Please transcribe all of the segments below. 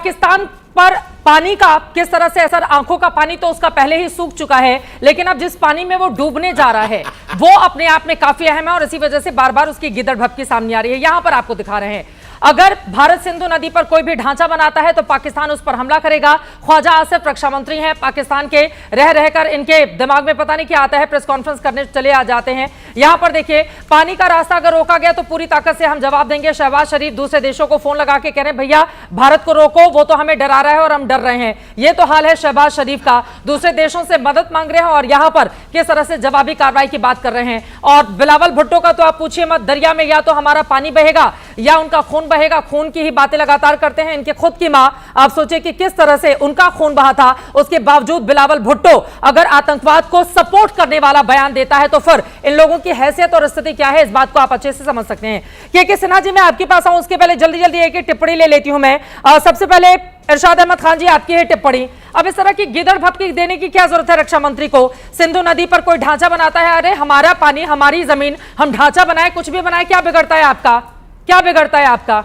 पाकिस्तान पर पानी का किस तरह से असर, आंखों का पानी तो उसका पहले ही सूख चुका है, लेकिन अब जिस पानी में वो डूबने जा रहा है वो अपने आप में काफी अहम है और इसी वजह से बार बार उसकी गिदड़ भपकी सामने आ रही है। यहां पर आपको दिखा रहे हैं, अगर भारत सिंधु नदी पर कोई भी ढांचा बनाता है तो पाकिस्तान उस पर हमला करेगा। ख्वाजा आसिफ रक्षा मंत्री हैं पाकिस्तान के, रह रहकर इनके दिमाग में पता नहीं क्या आता है, प्रेस कॉन्फ्रेंस करने चले आ जाते हैं। यहां पर देखिए, पानी का रास्ता अगर रोका गया तो पूरी ताकत से हम जवाब देंगे। शहबाज शरीफ दूसरे देशों को फोन लगा के कह रहे हैं भैया भारत को रोको, वो तो हमें डरा रहा है और हम डर रहे हैं। ये तो हाल है शहबाज शरीफ का, दूसरे देशों से मदद मांग रहे हैं और यहां पर किस तरह से जवाबी कार्रवाई की बात कर रहे हैं। और बिलावल भुट्टो का तो आप पूछिए मत, दरिया में या तो हमारा पानी बहेगा या उनका खून बहेगा। खून की ही बातें लगातार करते हैं। इनके खुद की मां, आप सोचिए कि किस तरह से उनका खून बहा था, उसके बावजूद बिलावल भुट्टो अगर आतंकवाद को सपोर्ट करने वाला बयान देता है तो फिर इन लोगों की हैसियत और स्थिति क्या है, इस बात को आप अच्छे से समझ सकते हैं। के सिन्हा जी, मैं आपके पास आऊं उसके पहले जल्दी जल्दी एक टिप्पणी ले लेती हूं मैं। सबसे पहले इरशाद अहमद खान जी, आपकी है टिप्पणी। अब इस तरह की गिदड़ भपकी देने की क्या जरूरत है रक्षा मंत्री को? सिंधु नदी पर कोई ढांचा बनाता है, अरे हमारा पानी हमारी जमीन, हम ढांचा बनाए कुछ भी बनाए, क्या बिगड़ता है आपका? क्या बिगड़ता है आपका?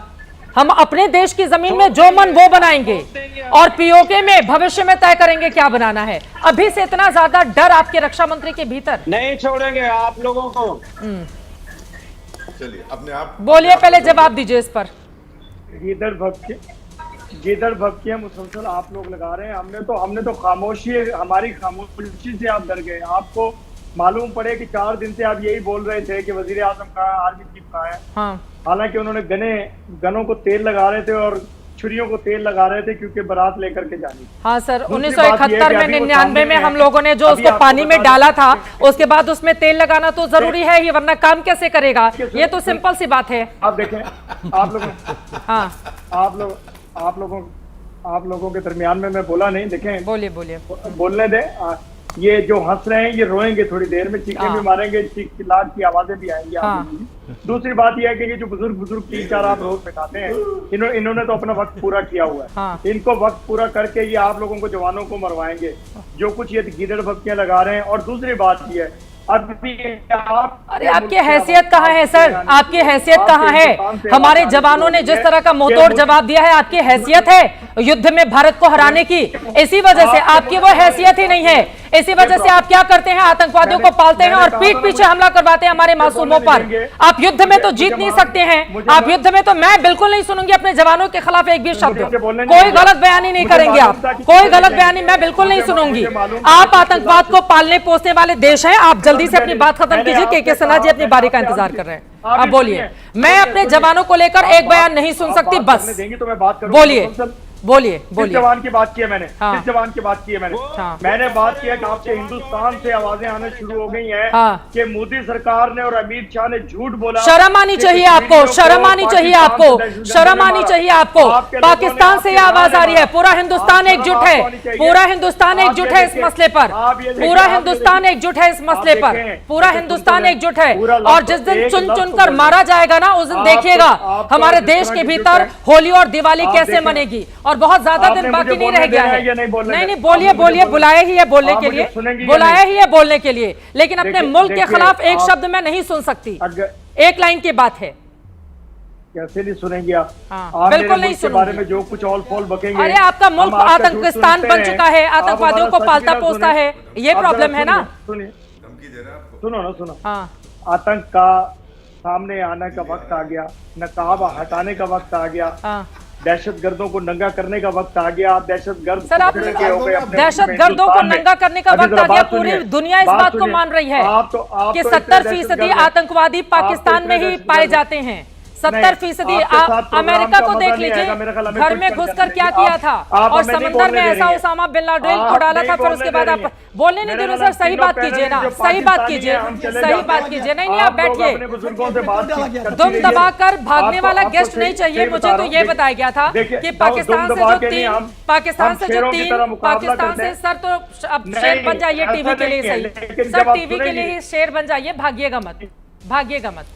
हम अपने देश की जमीन में जो मन वो बनाएंगे और पीओके में भविष्य में तय करेंगे क्या बनाना है। अभी से इतना ज्यादा डर आपके रक्षा मंत्री के भीतर नहीं छोड़ेंगे आप लोगों को। चलिए अपने आप बोलिए, पहले जवाब दीजिए इस पर। गिदड़ भपकियां मुसलसल आप लोग लगा रहे हैं। हमने तो खामोशी, हमारी खामोशी से आप डर गए। आपको मालूम पड़े कि 4 दिन से आप यही बोल रहे थे कि वजीर आजम कहाँ है, आर्मी चीफ कहाँ है। हाँ। हालांकि उन्होंने गनों को तेल लगा रहे थे और छुरियों को तेल लगा रहे थे क्योंकि बारात लेकर के जानी। हाँ सर, 1971 में 99 में हम लोगों ने जो उसको पानी में डाला था, उसके बाद उसमें तेल लगाना तो जरूरी है ही, वरना काम कैसे करेगा? ये तो सिंपल सी बात है। आप देखें, आप लोगों के दरमियान में मैं बोला नहीं, देखें। बोलिए बोलने दें। ये जो हंस रहे हैं ये रोएंगे थोड़ी देर में, चीखें भी मारेंगे, चिल्लाट की आवाजें भी आएंगी। दूसरी बात यह है कि ये जो बुजुर्ग 3-4 आप रोज बैठाते हैं, इन्होंने तो अपना वक्त पूरा किया हुआ है। इनको वक्त पूरा करके ये आप लोगों को, जवानों को मरवाएंगे जो कुछ ये गिदड़ भपकियां लगा रहे हैं। और दूसरी बात ये है, अरे आपकी हैसियत कहाँ है सर? आपकी हैसियत कहाँ है? हमारे जवानों ने जिस तरह का मुंहतोड़ जवाब दिया है, आपकी हैसियत है युद्ध में भारत को हराने की? इसी वजह से आपकी वो हैसियत ही नहीं है। इसी वजह से आप क्या करते हैं, आतंकवादियों को पालते हैं और पीठ पीछे हमला करवाते हैं हमारे मासूमों पर। आप युद्ध में तो जीत नहीं सकते हैं, आप युद्ध में तो मैं बिल्कुल नहीं सुनूंगी अपने जवानों के खिलाफ एक भी शब्द। कोई गलत बयानी नहीं करेंगे आप, कोई गलत बयानी मैं बिल्कुल नहीं सुनूंगी। आप आतंकवाद को पालने पोसने वाले देश हैं। आप जल्दी से अपनी बात खत्म कीजिए। के सिन्हा जी अपनी बारी का इंतजार कर रहे हैं, आप बोलिए। मैं अपने जवानों को लेकर एक बयान नहीं सुन सकती, बस बोलिए। किस जवान की बात की है मैंने? किस जवान की बात की है मैंने? मैंने बात किया कि आपके हिंदुस्तान से आवाजें आने शुरू हो गई हैं कि मोदी सरकार ने और अमित शाह ने झूठ बोला। शर्म आनी चाहिए आपको, शर्म आनी चाहिए आपको, शर्म आनी चाहिए आपको। पाकिस्तान से आवाज आ रही है, पूरा हिंदुस्तान एकजुट है, पूरा हिंदुस्तान एकजुट है इस मसले पर, पूरा हिंदुस्तान एकजुट है इस मसले पर, पूरा हिंदुस्तान एकजुट है। और जिस दिन चुन चुन कर मारा जाएगा ना, उस दिन देखिएगा हमारे देश के भीतर होली और दिवाली कैसे मनेगी। और बहुत ज्यादा दिन बाकी नहीं रह गया है। नहीं, बोलिए, बुलाया ही है बोलने के लिए, बुलाया ही है बोलने के लिए, लेकिन अपने मुल्क के खिलाफ एक शब्द मैं नहीं सुन सकती। एक लाइन की बात है। कैसे नहीं सुनेंगे आप? बिल्कुल नहीं सुनूंगी। बारे में जो कुछ ऑल फॉल बकेंगे। अरे आपका मुल्क आतंकिस्तान बन चुका है, आतंकवादियों को पालता पोसता है, ये प्रॉब्लम है ना। सुनो। आतंक का सामने आने का वक्त आ गया, नकाब हटाने का वक्त आ गया, दहशतगर्दों को नंगा करने का वक्त आ गया। दहशतगर्द सर, आप दहशतगर्दों को नंगा करने का वक्त आ गया। पूरी दुनिया इस बात को मान रही है कि 70% आतंकवादी पाकिस्तान में ही पाए जाते हैं। 70%। आप अमेरिका को देख लीजिए, घर में घुसकर क्या किया था और समंदर में ऐसा उसामा बिन लादेन को डाला था। फिर उसके बाद आप बोलने नहीं दे रहे सर, सही बात कीजिए ना, सही बात कीजिए, सही बात कीजिए। नहीं, आप बैठिए। दुम दबाकर भागने वाला गेस्ट नहीं चाहिए। मुझे तो ये बताया गया था कि पाकिस्तान से सर तो अब शेर बन जाइए टीवी के लिए। सही सर, टीवी के लिए ही शेर बन जाइए, भागिएगा मत, भागिएगा मत।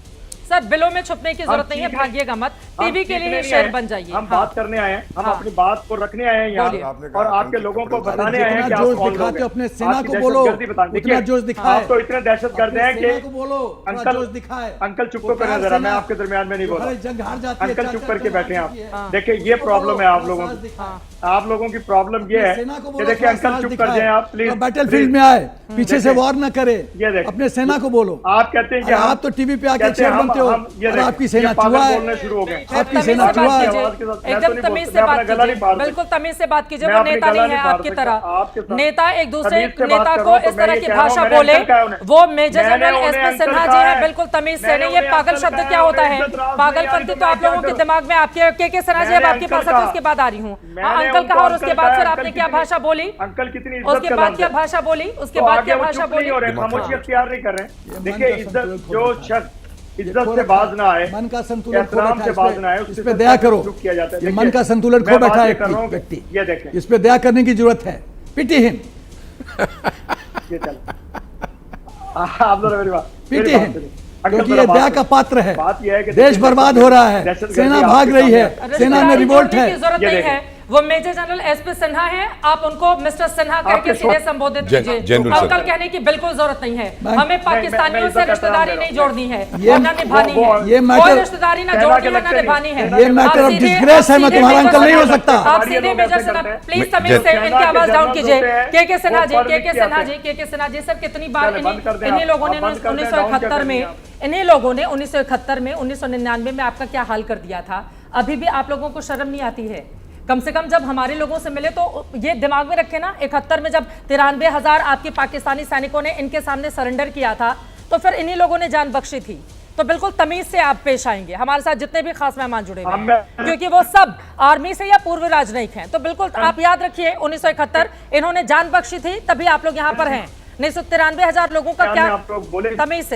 सर बिलों में छुपने की जरूरत नहीं है, सीखने- भागिएगा मत, हम टीवी के सीखने लिए नहीं शेर आए, बन जाइए। हम हाँ। बात करने आए हैं, हम हाँ। अपनी बात को रखने आए हैं बोलिए। यहाँ आपने कहा और आपके आतंकी लोगों को कपड़े बताने आए हैं जितना कि आप जोश कौन दिखाते लोग हो हैं। अपने सेना आपकी को बोलो, दहशतगर्दी बताने- उतना देखिए, जोश दिखाए। आप तो इतने दहशतगर्द हैं सेना कि को बोलो, थोड़ा अंकल जोश दिखाए। अंकल चुप वो करो प्यार जरा, मैं सेना आपके दरमियान में नहीं बोल हर रहा। जंग हार जाती है, अंकल चुप करके बैठे हैं आप। देखिए ये सेना को प्रॉब्लम बोलो, है आप थोड़ा लोगों साहस की, दिखाए। आप लोगों की प्रॉब्लम ये है सेना को कि बोलो, देखिए थोड़ा अंकल साहस चुप कर दिखाए। जाए आप प्लीज, थोड़ा बैटलफील्ड में आए, पीछे से देखिए, वॉर न करे, ये देखिए, अपने सेना को बोलो। आप कहते हैं कि अरे हम- आप तो टीवी पे आके कहते हैं शेर हम- बनते हो, हम- ये और देखिए, आपकी सेना ये पागल चूहा है, बोलने शुरू हो गए। आपकी तमीज सेना से चूहा बात है। कीजिए, आवाज के साथ मैं एकदम तो नहीं तमीज बोल- से मैं बात अपना गला नहीं कीजिए, फाड़ बिल्कुल सकता। तमीज से बात कीजिए। मैं वो अपनी नेता गला नहीं नहीं है फाड़ आपकी सकता, तरह, आपके साथ। नेता एक दूसरे तमीज से बात नेता कर को रहा हूं, इस तो मैं तरह ये की कह रहा हूं, भाषा मैंने बोले, अंकल कहा उन्हें। वो मेजर मैंने जनरल उन्हें एसपी अंकल सिन्हा जी कहा है, है। बिल्कुल तमीज से मैंने नहीं। ये उन्हें पागल अंकल शब्द कहा क्या है, होता उन्हें है? इज्जत राज नहीं पागलपंती आई तो आप तो लोगों के मैं दिमाग में आपके के सिन्हा जी, अब मैंने आपके अंकल पास है तो कहा। उसके बाद आ रही हूँ। मैंने अंकल उनको कहा और अंकल उसके बाद कहा, फिर अंकल आपने क्या कितनी- भाषा बोली? अंकल कितनी इज्जत उसके कर बाद रहा क्या है। भाषा बोली? उसके तो बाद आगे क्या वो भाषा चुप नहीं बोली? हो रहे, दिमाग खामोशी खराब। अख्तियार नहीं कर रहे ये हैं। मन देखिए का इज्जत संतुलन खो जो बैठा है। शख्स ये इज्जत खो से रखा बाज है। ना आए, मन का संतुलन खो एहतराम बैठा से है, बाज ना आए, इस उसके पे साथ दया करो। सलूक किया जाता है। ये देखिए, मन का संतुलन मैं खो बात बैठा है ये कर रहा हूं, व्यक्ति, ये देखें, इस पे दया करने की जरूरत है। पिटी हिम, ये चल आप जरा मेरी बात पीटी मेरी बात हिम, सुनिए। अंकल क्योंकि जरा ये बात दया सुनिए। का पात्र है। बात यह है कि देश देखिए, बर्बाद हो रहा है, दहशतगर्दी सेना आपके भाग रही सामने है, है। सेना में रिश्तेदारी रिवोल्ट जोड़ने है। की जरूरत ये नहीं देखें। है। वो मेजर जनरल एसपी सिन्हा है, आप उनको मिस्टर सिन्हा करके आपके सीधे सो- संबोधित जनरल कीजिए। सर। अंकल कहने की बिल्कुल जरूरत नहीं है। मैं- हमें पाकिस्तानियों से इज्जत रिश्तेदारी करता नहीं हूं। जोड़नी है ये- और ना निभानी वो- है। ये कोई मैटर- रिश्तेदारी ना सेना जोड़नी के है ना लगते निभानी है। ये मैटर आप ऑफ सीधे- डिस्ग्रेस है, मैं आप तुम्हारा सीधे अंकल नहीं हो मेजर सकता। आप सीधे मेजर सिन्हा, प्लीज तमीज से इनकी आवाज डाउन कीजिए। के सिन्हा जी, के सिन्हा जी, के सिन्हा जी, सर कितनी बार चले, बंद कर दें इन्हीं आप। लोगों ने आप बंद कर दें, 1971 डाउन में, कर दें इन्हीं लोगों ने 1971 में, 1999 में आपका क्या हाल कर दिया था? अभी भी आप लोगों को शर्म नहीं आती है? कम से कम जब हमारे लोगों से मिले तो ये दिमाग में रखे ना, 71 में जब 93,000 आपके पाकिस्तानी सैनिकों ने इनके सामने सरेंडर किया था, तो फिर इन्हीं लोगों ने जान बख्शी थी। तो बिल्कुल तमीज से आप पेश आएंगे हमारे साथ जितने भी खास मेहमान जुड़े हुए हैं, क्योंकि वो सब आर्मी से या पूर्व राजनयिक हैं। तो बिल्कुल आप याद रखिए, 1971 इन्होंने जान बख्शी थी, तभी आप लोग यहाँ पर हैं। नहीं तो 93,000 लोगों का क्या आप लोग बोले तमीज से